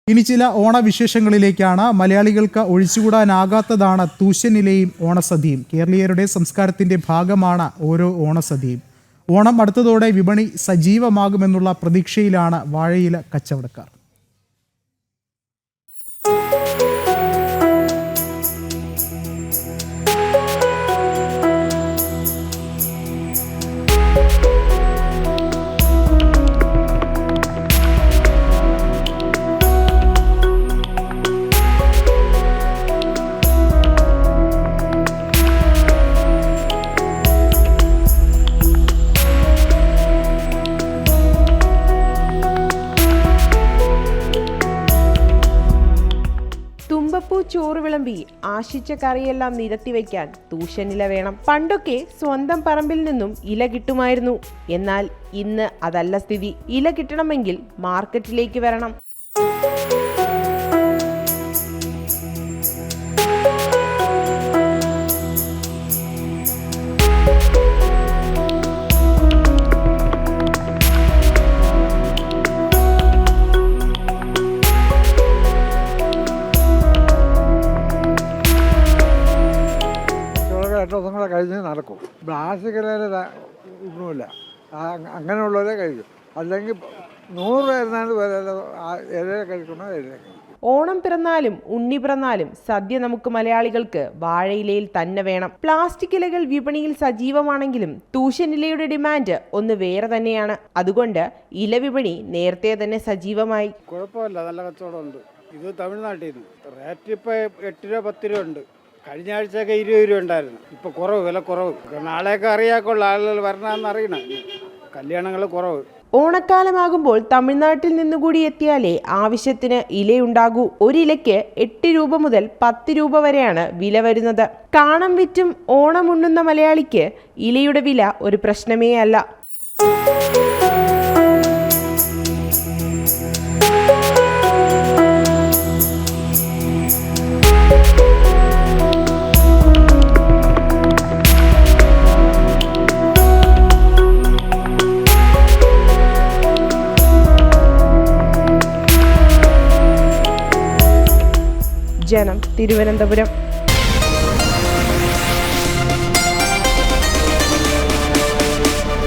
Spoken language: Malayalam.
ഇനി ചില ഓണവിശേഷങ്ങളിലേക്കാണ്. മലയാളികൾക്ക് ഒഴിച്ചുകൂടാനാകാത്തതാണ് തൂശനിലയും ഓണസദ്യയും. കേരളീയരുടെ സംസ്കാരത്തിന്റെ ഭാഗമാണ് ഓരോ ഓണസദ്യയും. ഓണം അടുത്തതോടെ വിപണി സജീവമാകുമെന്നുള്ള പ്രതീക്ഷയിലാണ് വാഴയില കച്ചവടക്കാർ. തുമ്പപ്പൂ ചോറ് വിളമ്പി ആശിച്ച കറിയെല്ലാം നിരത്തിവെക്കാൻ തൂശനില വേണം. പണ്ടൊക്കെ സ്വന്തം പറമ്പിൽ നിന്നും ഇല കിട്ടുമായിരുന്നു. എന്നാൽ ഇന്ന് അതല്ല സ്ഥിതി. ഇല കിട്ടണമെങ്കിൽ മാർക്കറ്റിലേക്ക് വരണം. ദിവസങ്ങളെ കഴിഞ്ഞ് നടക്കും. പ്ലാസ്റ്റിക് ഇലയിൽ ഒന്നുമില്ല, അങ്ങനെയുള്ളവരെ കഴിക്കും. അല്ലെങ്കിൽ 100 പേരുന്നാലും ഇല കഴിക്കണോ ഇല കഴിക്കും. ഓണം പിറന്നാലും ഉണ്ണി പിറന്നാലും സദ്യ നമുക്ക് മലയാളികൾക്ക് വാഴയിലയിൽ തന്നെ വേണം. പ്ലാസ്റ്റിക് ഇലകൾ വിപണിയിൽ സജീവമാണെങ്കിലും തൂശനിലയുടെ ഡിമാൻഡ് ഒന്ന് വേറെ തന്നെയാണ്. അതുകൊണ്ട് ഇല വിപണി നേരത്തെ തന്നെ സജീവമായി. കുഴപ്പമില്ല, നല്ല കച്ചവടമുണ്ട്. ഇത് തമിഴ്നാട്ടിൽ നിന്ന് റേറ്റ് ഇപ്പോൾ 8 രൂപ 10 രൂപ ഉണ്ട്. കഴിഞ്ഞ ആഴ്ചയൊക്കെ 20 രൂപ ഉണ്ടായിരുന്നു. ഇപ്പോൾ കുറവ്, വില കുറവ്. നാളെയൊക്കെ അറിയാക്കുള്ള ആളുകൾ വരണമെന്ന് അറിയണം. കല്യാണങ്ങൾ കുറവ്. ഓണക്കാലമാകുമ്പോൾ തമിഴ്നാട്ടിൽ നിന്നുകൂടി എത്തിയാലേ ആവശ്യത്തിന് ഇലയുണ്ടാകൂ. ഒരിലയ്ക്ക് 8 രൂപ മുതൽ 10 രൂപ വരെയാണ് വില വരുന്നത്. കാണം വിറ്റും ഓണമുണ്ണുന്ന മലയാളിക്ക് ഇലയുടെ വില ഒരു പ്രശ്നമേ അല്ല. ജനം, തിരുവനന്തപുരം.